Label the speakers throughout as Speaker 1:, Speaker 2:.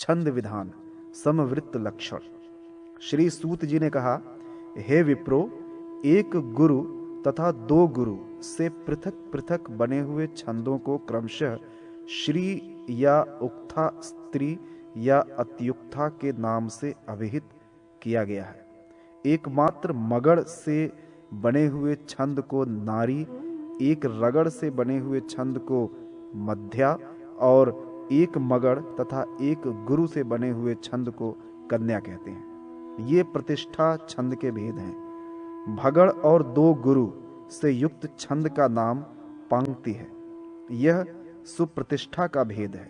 Speaker 1: छंद विधान समवृत्त लक्षण। श्री सूत जी ने कहा, हे विप्रो, एक गुरु तथा दो गुरु से पृथक पृथक बने हुए छंदों को क्रमशः श्री या उक्था स्त्री या अत्युक्था के नाम से अभिहित किया गया है। एकमात्र मगड़ से बने हुए छंद को नारी, एक रगड़ से बने हुए छंद को मध्या और एक मगड़ तथा एक गुरु से बने हुए छंद को कन्या कहते हैं। ये प्रतिष्ठा छंद के भेद हैं। भगड़ और दो गुरु से युक्त छंद का नाम पंक्ति है, यह सुप्रतिष्ठा का भेद है।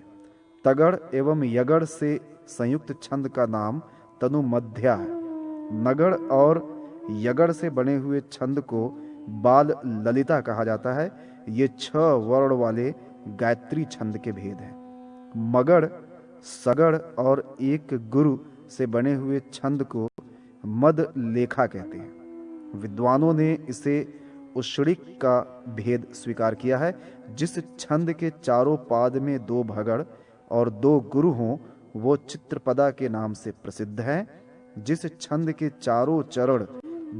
Speaker 1: तगड़ एवं यगड़ से संयुक्त छंद का नाम तनु मध्या है। नगड़ और यगड़ से बने हुए छंद को बाल ललिता कहा जाता है। ये 6 वर्ण वाले गायत्री छंद के भेद हैं। मगड़, सगड़ और एक गुरु से बने हुए छंद को मद लेखा कहते हैं। विद्वानों ने इसे उष्णिक का भेद स्वीकार किया है। जिस छंद के चारों पाद में 2 भगड़ और 2 गुरु हों वो चित्रपदा के नाम से प्रसिद्ध है। जिस छंद के चारों चरण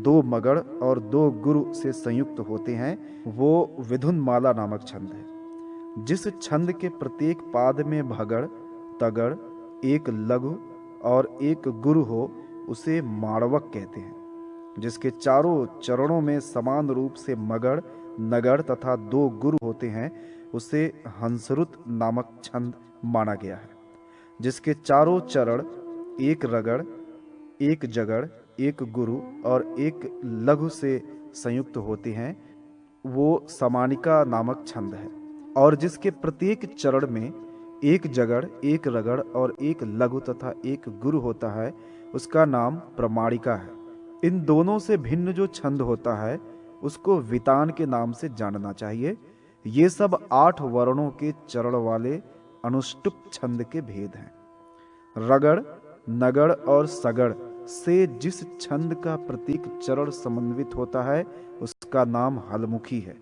Speaker 1: 2 मगड़ और 2 गुरु से संयुक्त होते हैं वो विधुनमाला नामक छंद है। जिस छंद के प्रत्येक पाद में भगड़, तगड़, एक लघु और एक गुरु हो उसे माणवक कहते हैं। जिसके चारों चरणों में समान रूप से मगड़, नगड़ तथा 2 गुरु होते हैं उसे हंसरुत नामक छंद माना गया है। जिसके चारों चरण एक रगड़, एक जगड़, एक गुरु और एक लघु से संयुक्त होते हैं वो समानिका नामक छंद है। और जिसके प्रत्येक चरण में एक जगड़, एक रगड़ और एक लघु तथा एक गुरु होता है उसका नाम प्रमाणिका है। इन दोनों से भिन्न जो छंद होता है उसको वितान के नाम से जानना चाहिए। ये सब 8 वर्णों के चरण वाले अनुष्टुप छंद के भेद हैं। रगड़, नगड़ और सगड़ से जिस छंद का प्रत्येक चरण समन्वित होता है उसका नाम हलमुखी है।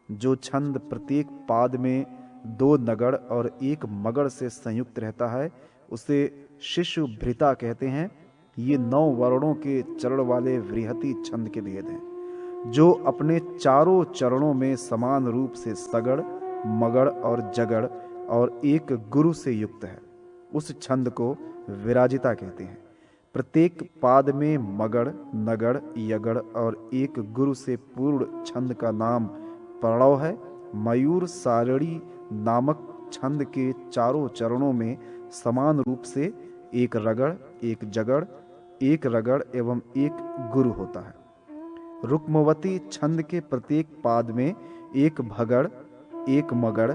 Speaker 1: जो छंद प्रत्येक पाद में 2 नगड़ और 1 मगड़ से संयुक्त रहता है उसे शिशुभृता कहते हैं। ये 9 वर्णों के चरण वाले वृहति छंद के भेद हैं। जो अपने चारों चरणों में समान रूप से सगड़, मगड़ और जगड़ और एक गुरु से युक्त है उस छंद को विराजिता कहते हैं। प्रत्येक पाद में मगड़, नगड़, यगड़ और एक गुरु से पूर्ण छंद का नाम प्रणव है। मयूर सारणी नामक छंद के चारों चरणों में समान रूप से एक रगड़, एक जगड़, एक रगड़ एवं एक गुरु होता है। रुक्मवती छंद के प्रत्येक पाद में एक भगड़, एक मगड़,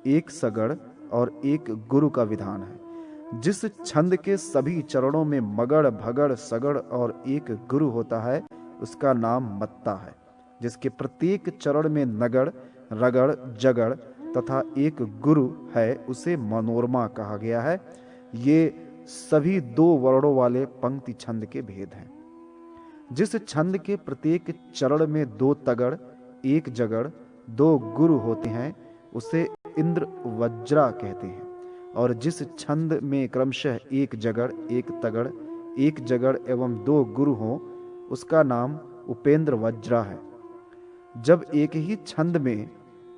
Speaker 1: एक सगड़ और एक गुरु का विधान है। जिस छंद के सभी चरणों में मगड़, भगड़, सगड़ और एक गुरु होता है उसका नाम मत्ता है। जिसके प्रत्येक चरण में नगड़, रगड़, जगड़ तथा एक गुरु है उसे मनोरमा कहा गया है। ये सभी 2 वर्णों वाले पंक्ति छंद के भेद हैं। जिस छंद के प्रत्येक चरण में 2 तगड़, एक जगड़, 2 गुरु होते हैं उसे इंद्र वज्रा कहते हैं। और जिस छंद में क्रमशः एक जगड़, एक तगड़, एक जगड़ एवं 2 गुरु हों उसका नाम उपेंद्र वज्रा है। जब एक ही छंद में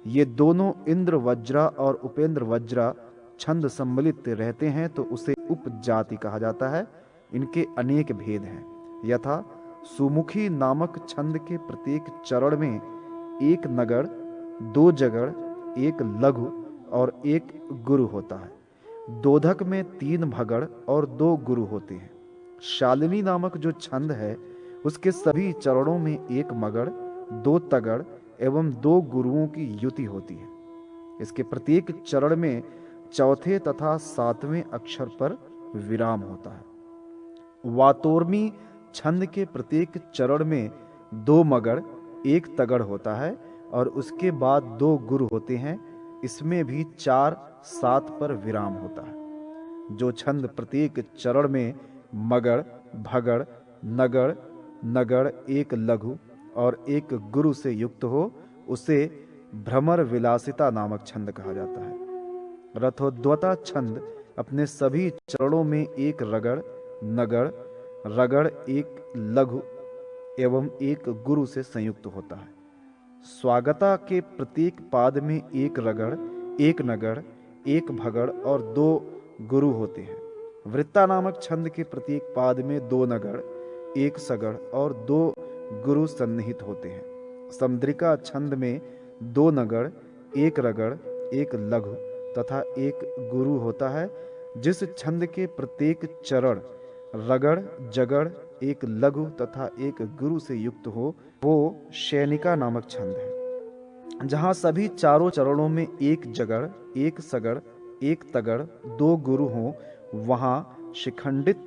Speaker 1: ये दोनों इंद्र वज्रा और उपेंद्र वज्रा छंद सम्मिलित रहते हैं तो उसे उपजाति कहा जाता है। इनके अनेक भेद हैं। यथा सुमुखी नामक छंद के प्रत्येक चरण में एक नगड़, 2 जगड़, एक लघु और एक गुरु होता है। दोधक में 3 भगड़ और 2 गुरु होते हैं। शालिनी नामक जो छंद है उसके सभी चरणों में एक मगड़, 2 तगड़ एवं 2 गुरुओं की युति होती है। इसके प्रत्येक चरण में चौथे तथा 7वें अक्षर पर विराम होता है। वातोर्मी छंद के प्रत्येक चरण में 2 मगड़, 1 तगड़ होता है और उसके बाद 2 गुरु होते हैं। इसमें भी 4, 7 पर विराम होता है। जो छंद प्रत्येक चरण में मगड़, भगड़, नगड़, नगड़, एक लघु और एक गुरु से युक्त हो उसे भ्रमर विलासिता नामक छंद कहा जाता है। रथोद्वता छंद अपने सभी चरणों में एक रगड़, नगड़, रगड़, एक लघु एवं एक गुरु से संयुक्त होता है। स्वागता के प्रत्येक पाद में एक रगड़, एक नगड़, एक भगड़ और 2 गुरु होते हैं। वृत्ता नामक छंद के प्रत्येक पाद में 2 नगड़, एक सगड़ और 2 गुरु सन्निहित होते हैं। समुद्रिका छंद में 2 नगड़, एक रगड़, एक लघु तथा एक गुरु होता है। जिस छंद के प्रत्येक चरण रगड़, जगड़, एक लघु तथा एक गुरु से युक्त हो, वो शयनिका नामक छंद है। जहाँ सभी चारों चरणों में एक जगड़, एक सगड़, एक तगड़, 2 गुरु हों, वहाँ शिखंडित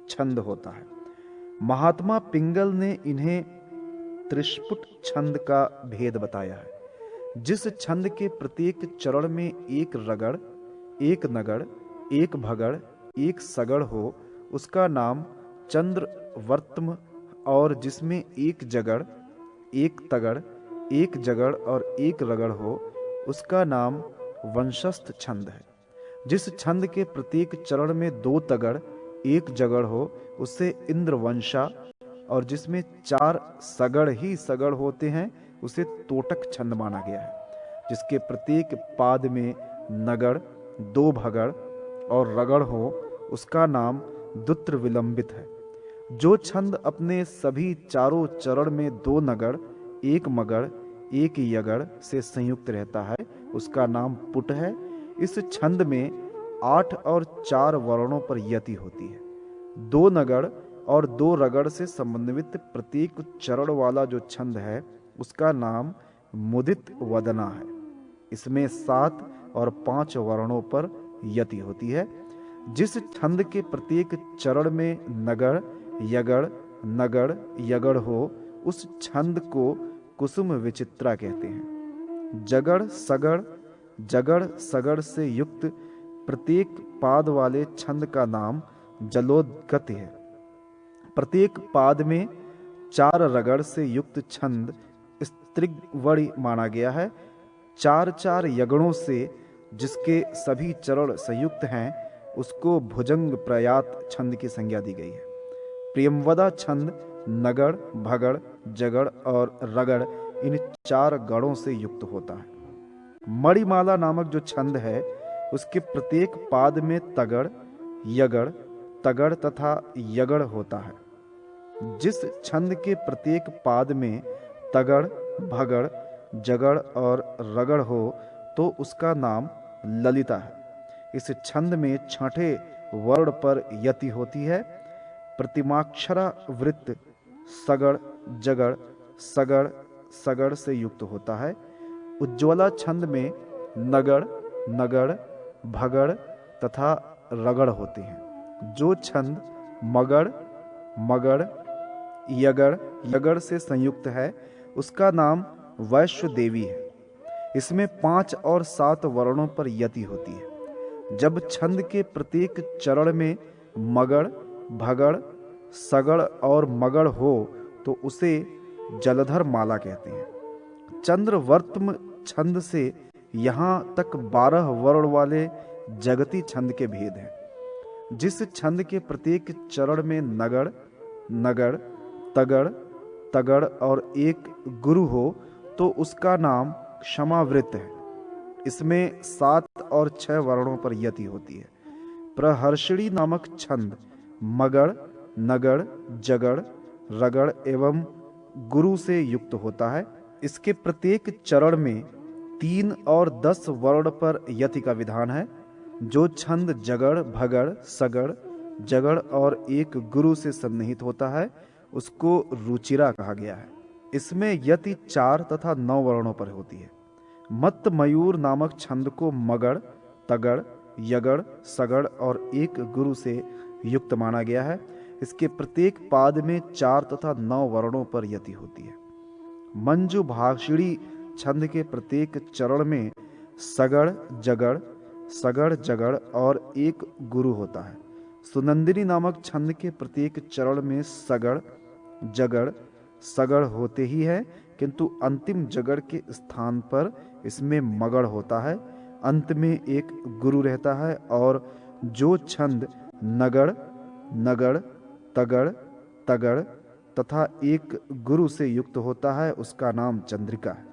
Speaker 1: छंद होता है। महात्मा पिंगल ने इन्हें त्रिस्फुट छंद का भेद बताया है। जिस छंद के प्रत्येक चरण में एक रगड़, एक नगड़, एक भगड़, एक सगड़ हो, उसका नाम चंद्रवर्त्म, और जिसमें एक जगड़, एक तगड़, एक जगड़ और एक रगड़ हो, उसका नाम वंशस्थ छंद है। जिस छंद के प्रत्येक चरण में 2 तगड़, एक जगड़ हो, उसे इंद्रवंशा, और जिसमें 4 सगड़ ही सगड़ होते हैं, उसे तोटक छंद माना गया है। जिसके प्रत्येक पाद में नगड़, 2 भगड़ और रगड़ हो, उसका नाम दुत्र विलंबित है। जो छंद अपने सभी चारों चरण में 2 नगड़, एक मगड़, एक यगड़ से संयुक्त रहता है, उसका नाम पुट है। इस छंद में 8 और 4 वर्णों पर यति होती है। 2 नगड़ और 2 रगड़ से समन्वित प्रत्येक चरण वाला जो छंद है, उसका नाम मुदित वदना है। इसमें 7 और 5 वर्णों पर यति होती है। जिस छंद के प्रत्येक चरण में नगड़, यगड़, नगड़, यगड़ हो, उस छंद को कुसुम विचित्रा कहते हैं। जगड़, सगड़, जगड़, सगड़ से युक्त प्रत्येक पाद वाले छंद का नाम जलोदगति है। प्रत्येक पाद में 4 रगड़ से युक्त छंद स्त्रिगवड़ी माना गया है। 4-4 यगड़ों से जिसके सभी चरण संयुक्त हैं, उसको भुजंग प्रयात छंद की संज्ञा दी गई है। प्रियमवदा छंद नगड़, भगड़, जगड़ और रगड़ इन 4 गणों से युक्त होता है। मणिमाला नामक जो छंद है, उसके प्रत्येक पाद में तगड़, यगड़, तगड़ तथा यगड़ होता है। जिस छंद के प्रत्येक पाद में तगड़, भगड़, जगड़ और रगड़ हो, तो उसका नाम ललिता है। इस छंद में 6ठे वर्ण पर यति होती है। प्रतिमाक्षरा वृत्त सगड़, जगड़, सगड़, सगड़ से युक्त होता है। उज्ज्वला छंद में नगड़, नगड़, भगड़ तथा रगड़ होते हैं। जो छंद मगड़, मगड़, यगड़, यगड़ से संयुक्त है, उसका नाम वैश्व देवी है। इसमें 5 और 7 वर्णों पर यति होती है। जब छंद के प्रत्येक चरण में मगड़, भगड़, सगड़ और मगड़ हो, तो उसे जलधर माला कहते हैं। चंद्रवर्त्म छंद से यहाँ तक 12 वर्ण वाले जगती छंद के भेद हैं। जिस छंद के प्रत्येक चरण में नगड़, नगड़, तगड़, तगड़ और एक गुरु हो, तो उसका नाम क्षमावृत है। इसमें 7 और 6 वर्णों पर यति होती है। प्रहर्षिणी नामक छंद मगड़, नगड़, जगड़, रगड़ एवं गुरु से युक्त होता है। इसके प्रत्येक चरण में 3 और 10 वर्ण पर यति का विधान है। जो छंद जगड़, भगड़, सगड़, जगड़ और एक गुरु से सन्निहित होता है, उसको रुचिरा कहा गया है। इसमें यति 4 तथा 9 वर्णों पर होती है। मत्त मयूर नामक छंद को मगड़, तगड़, यगड़, सगड़ और एक गुरु से युक्त माना गया है। इसके प्रत्येक पाद में 4 तथा 9 वर्णों पर यति होती है। मंजू भाषिणी छंद के प्रत्येक चरण में सगड़, जगड़, सगड़, जगड़ और एक गुरु होता है। सुनंदिनी नामक छंद के प्रत्येक चरण में सगड़, जगड़, सगड़ होते ही है, किंतु अंतिम जगड़ के स्थान पर इसमें मगड़ होता है। अंत में एक गुरु रहता है और जो छंद नगड़, नगड़, तगड़, तगड़ तथा एक गुरु से युक्त होता है उसका नाम चंद्रिका है।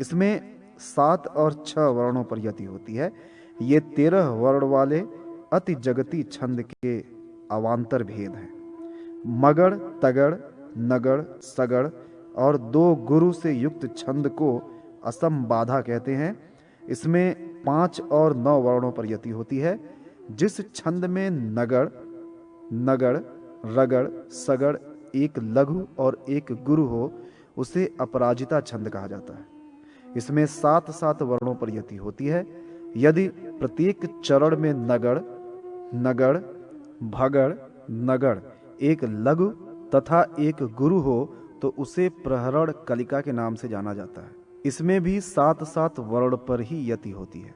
Speaker 1: इसमें 7 और 6 वर्णों पर यति होती है। ये 13 वर्ण वाले अति जगती छंद के अवांतर भेद हैं। मगड़, तगड़, नगड़, सगड़ और 2 गुरु से युक्त छंद को असम बाधा कहते हैं। इसमें 5 और 9 वर्णों पर यति होती है। जिस छंद में नगड़, नगड़, रगड़, सगड़ एक लघु और एक गुरु हो उसे अपराजिता छंद कहा जाता है। इसमें 7-7 वर्णों पर यति होती है। यदि प्रत्येक चरण में नगड़, नगड़, भगड़, नगड़ एक लघु तथा एक गुरु हो तो उसे प्रहरण कलिका के नाम से जाना जाता है। इसमें भी 7-7 वर्ण पर ही यति होती है।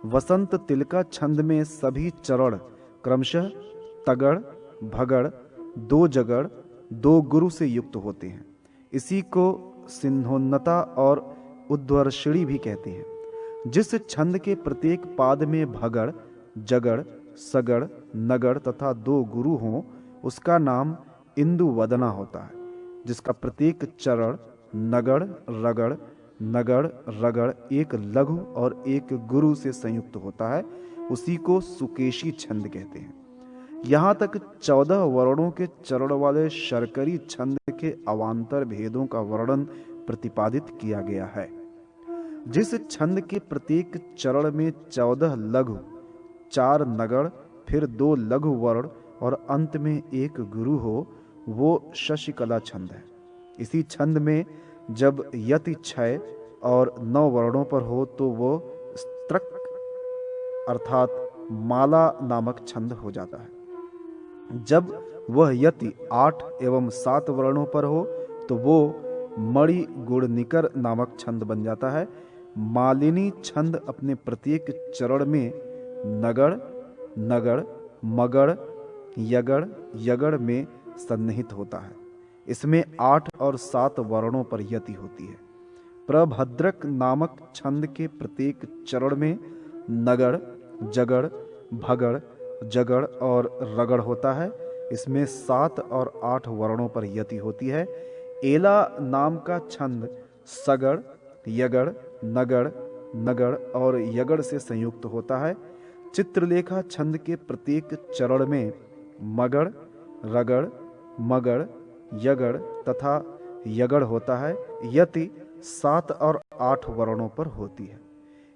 Speaker 1: वसंत तिलका छंद में सभी चरण क्रमशः तगड़, भगड़, 2 जगड़, 2 गुरु से युक्त होते हैं। इसी को सिंहोन्नता और उद्वर्षिणी भी कहते हैं। जिस छंद के प्रत्येक पाद में भगड़, जगड़, सगड़, नगड़ तथा 2 गुरु हों उसका नाम इंदुवदना होता है। जिसका प्रत्येक चरण नगड़, रगड़, नगड़, रगड़ एक लघु और एक गुरु से संयुक्त होता है उसी को सुकेशी छंद कहते हैं। यहाँ तक 14 वर्णों के चरण वाले शर्करी छंद के अवांतर भेदों का वर्णन प्रतिपादित किया गया है। जिस छंद के प्रत्येक चरण में 14 लघु, 4 नगड़, फिर 2 लघु वर्ण और अंत में एक गुरु हो वो शशिकला छंद है। इसी छंद में जब यति 6 और 9 वर्णों पर हो तो वो स्त्रक अर्थात माला नामक छंद हो जाता है। जब वह यति 8 एवं 7 वर्णों पर हो तो वो मणि गुणनिकर नामक छंद बन जाता है। मालिनी छंद अपने प्रत्येक चरण में नगड़, नगड़, मगड़, यगड़, यगड़ में सन्निहित होता है। इसमें 8 और 7 वर्णों पर यति होती है। प्रभद्रक नामक छंद के प्रत्येक चरण में नगड़, जगड़, भगड़, जगड़ और रगड़ होता है। इसमें 7 और 8 वर्णों पर यति होती है। एला नाम का छंद सगड़, यगड़, नगड़, नगड़ और यगड़ से संयुक्त होता है। चित्रलेखा छंद के प्रत्येक चरण में मगड़, रगड़, मगड़, यगड़ तथा यगड़ होता है। यति 7 और 8 वर्णों पर होती है।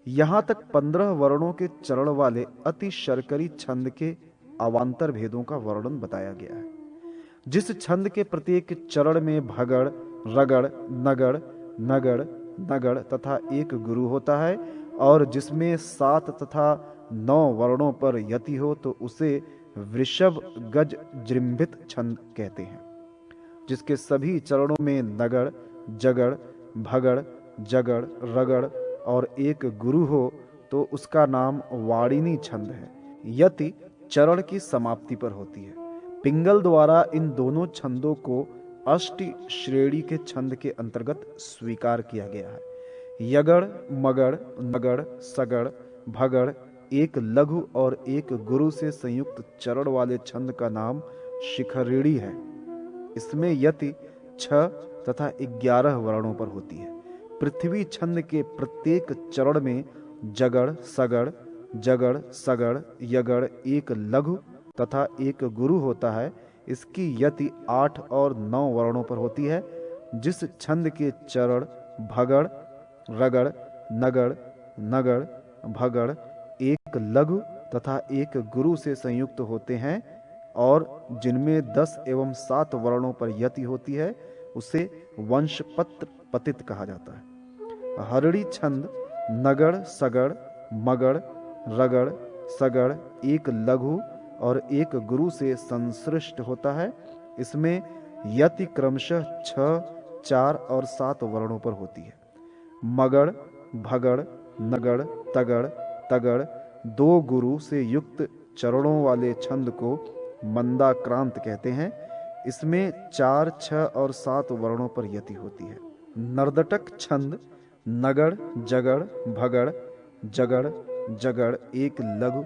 Speaker 1: यहाँ तक 15 वर्णों के चरण वाले अति शर्करी छंद के अवांतर भेदों का वर्णन बताया गया है। जिस छंद के प्रत्येक चरण में भगड़, रगड़, नगड़, नगड़, नगड़ तथा एक गुरु होता है और जिसमें 7 तथा 9 वर्णों पर यति हो तो उसे वृषभ गज जृंभित छंद कहते हैं। जिसके सभी चरणों में नगड़, जगड़, भगड़, जगड़, रगड़ और एक गुरु हो तो उसका नाम वाणिनी छंद है। यति चरण की समाप्ति पर होती है। पिंगल द्वारा इन दोनों छंदों को अष्टि श्रेणी के छंद के अंतर्गत स्वीकार किया गया है। यगड़, मगड़, नगड़, सगड़, भगड़ एक लघु और एक गुरु से संयुक्त चरण वाले छंद का नाम शिखरिणी है। इसमें यति 6 तथा 11 वर्णों पर होती है। पृथ्वी छंद के प्रत्येक चरण में जगड़, सगड़, जगड़, सगड़, यगड़ एक लघु तथा एक गुरु होता है। इसकी यति 8 और 9 वर्णों पर होती है। जिस छंद के चरण भगड़, रगड़, नगड़, नगड़, भगड़ एक लघु तथा एक गुरु से संयुक्त होते हैं और जिनमें 10 एवं 7 वर्णों पर यति होती है उसे वंशपत्र पतित कहा जाता है। हरड़ी छंद नगड़, सगड़, मगड़, रगड़, सगड़ एक लघु और एक गुरु से संसृष्ट होता है। इसमें यति क्रमशः 6, 4 और 7 वर्णों पर होती है। मगड़, भगड़, नगड़, तगड़, तगड़ 2 गुरु से युक्त चरणों वाले छंद को मंदाक्रांत कहते हैं। इसमें 4, 6 और 7 वर्णों पर यति होती है। नर्दटक छंद नगड़, जगड़, भगड़, जगड़, जगड़ एक लघु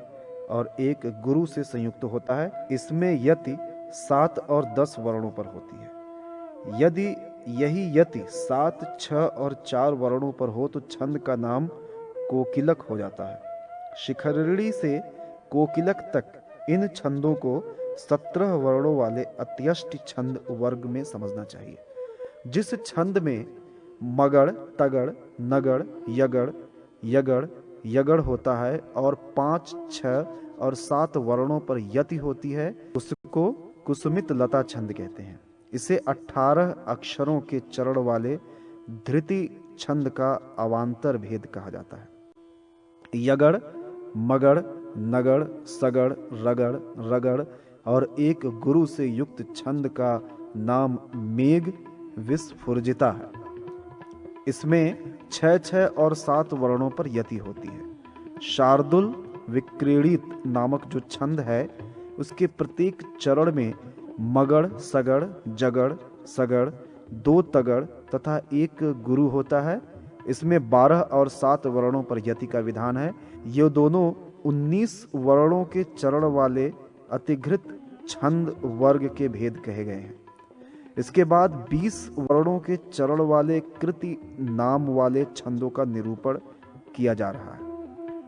Speaker 1: और एक गुरु से संयुक्त होता है। इसमें यति 7 और 10 वर्णों पर होती है। यदि यही यति 7, 6 और 4 वर्णों पर हो तो छंद का नाम कोकिलक हो जाता है। शिखरिणी से कोकिलक तक इन छंदों को 17 वर्णों वाले अत्यष्ट छंद वर्ग में समझना चाहिए। जिस छंद में मगड़, तगड़, नगड़, यगड़, यगड़, यगड़ होता है और 5, 6 और 7 वर्णों पर यति होती है, उसको कुसुमित लता छंद कहते हैं। इसे 18 अक्षरों के चरण वाले धृति छंद का अवांतर भेद कहा जाता है। यगड़, मगड़, नगड़, सगड़, रगड़, रगड़ और एक गुरु से युक्त छंद का नाम मेघ विस्फुर्जिता है। इसमें 6, 6 और 7 वर्णों पर यति होती है। शार्दुल विक्रीडित नामक जो छंद है, उसके प्रत्येक चरण में मगड़, सगड़, जगड़, सगड़, 2 तगड़ तथा एक गुरु होता है। इसमें 12 और 7 वर्णों पर यति का विधान है। ये दोनों 19 वर्णों के चरण वाले अतिघृत छंद वर्ग के भेद कहे गए हैं। इसके बाद 20 वर्णों के चरण वाले कृति नाम वाले छंदों का निरूपण किया जा रहा है,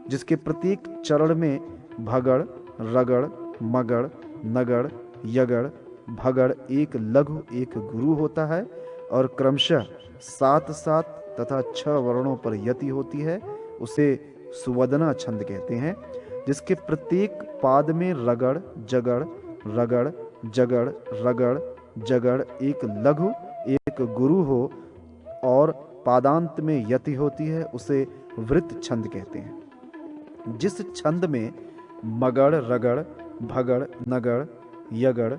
Speaker 1: जिसके प्रत्येक चरण में भगड़, रगड़, मगड़, नगड़, यगड़, भगड़ एक लघु एक गुरु होता है और क्रमशः 7, 7 तथा 6 वर्णों पर यति होती है। उसे सुवदना छंद कहते हैं, जिसके प्रत्येक पाद में रगड़, जगड़, रगड़, जगड़, रगड़, जगड़ एक लघु एक गुरु हो और पादांत में यति होती है, उसे वृत्त छंद कहते हैं। जिस छंद में मगड़, रगड़, भगड़, नगड़, यगड़,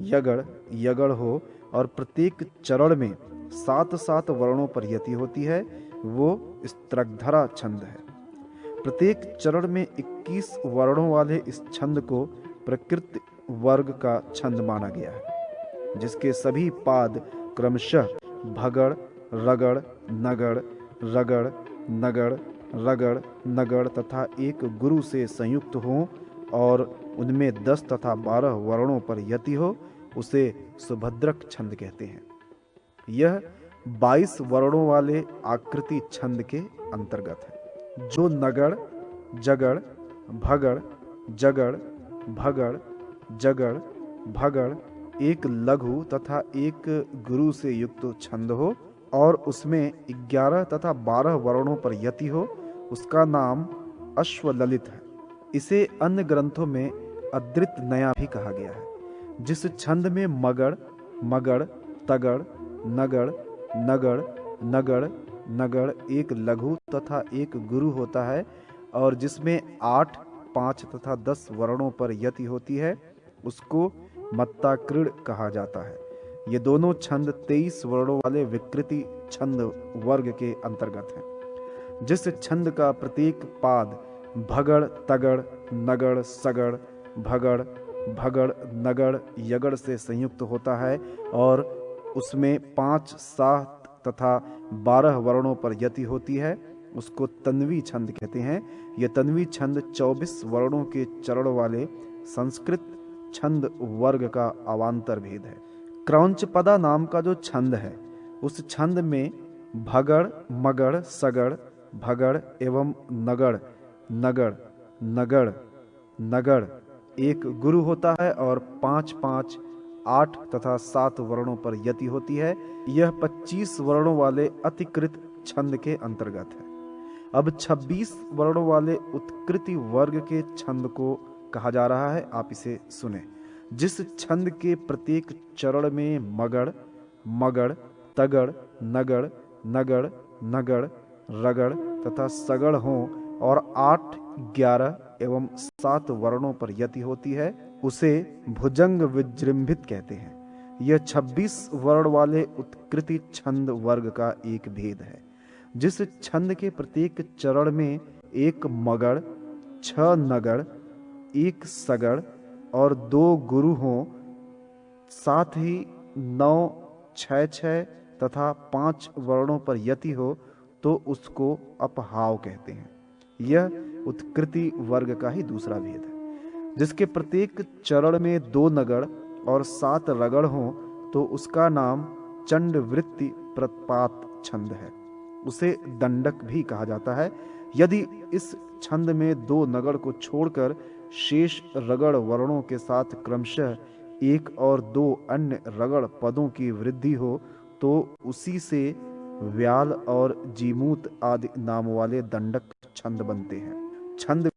Speaker 1: यगड़, यगड़ हो और प्रत्येक चरण में 7, 7 वर्णों पर यति होती है, वो स्त्रग्धरा छंद है। प्रत्येक चरण में 21 वर्णों वाले इस छंद को प्रकृत वर्ग का छंद माना गया है, जिसके सभी पाद क्रमशः भगड़, रगड़, नगड़, रगड़, नगड़, रगड़, नगड़ तथा एक गुरु से संयुक्त हों और उनमें 10 तथा 12 वर्णों पर यति हो, उसे सुभद्रक छंद कहते हैं। यह 22 वर्णों वाले आकृति छंद के अंतर्गत है। जो नगड़, जगड़, भगड़, जगड़, भगड़, जगड़, भगड़ एक लघु तथा एक गुरु से युक्त छंद हो और उसमें 11 तथा 12 वर्णों पर यति हो, उसका नाम अश्वललित है। इसे अन्य ग्रंथों में अद्रित नया भी कहा गया है। जिस छंद में मगड़, मगड़, तगड़, नगड़, नगड़, नगड़, नगड़ एक लघु तथा एक गुरु होता है और जिसमें 8, 5 तथा 10 वर्णों पर यति होती है, उसको मत्ताकृण कहा जाता है। ये दोनों छंद 23 वर्णों वाले विकृति छंद वर्ग के अंतर्गत हैं। जिस छंद का प्रत्येक पाद भगड़, तगड़, नगड़, सगड़, भगड़, भगड़, नगड़, यगड़ से संयुक्त होता है और उसमें 5, 7 तथा 12 वर्णों पर यति होती है, उसको तन्वी छंद कहते हैं। यह तन्वी छंद 24 वर्णों के चरण वाले संस्कृत छंद वर्ग का अवांतर भेद है। क्रौंचपदा नाम का जो छंद है, उस छंद में भगड़, मगड़, सगड़, भगड़ एवं नगड़, नगड़, नगड़, नगड़ एक गुरु होता है और 5, 5, 8 तथा 7 वर्णों पर यति होती है। यह 25 वर्णों वाले अतिकृत छंद के अंतर्गत है। अब 26 वर्णों वाले उत्कृति वर्ग के छंद को कहा जा रहा है, आप इसे सुने। जिस छंद के प्रत्येक चरण में मगड़, मगड़, तगड़, नगड़, नगड़, नगड़, रगड़ तथा सगड़ हों और 8, 11 एवं 7 वर्णों पर यति होती है, उसे भुजंग विजृंभित कहते हैं। यह 26 वर्ण वाले उत्कृति छंद वर्ग का एक भेद है। जिस छंद के प्रत्येक चरण में एक मगड़, 6 नगड़, 1 सगड़ और 2 गुरु हों, साथ ही 9, 6, 6 तथा 5 वर्णों पर यति हो, तो उसको अपहाव कहते हैं। यह उत्कृति वर्ग का ही दूसरा भेद है। जिसके प्रत्येक चरण में 2 नगड़ और 7 रगड़ हों तो उसका नाम चंडवृत्ति प्रपात छंद है। उसे दंडक भी कहा जाता है। यदि इस छंद में 2 नगड़ को छोड़कर शेष रगड़ वर्णों के साथ क्रमशः 1 और 2 अन्य रगड़ पदों की वृद्धि हो तो उसी से व्याल और जीमूत आदि नाम वाले दंडक छंद बनते हैं। छंद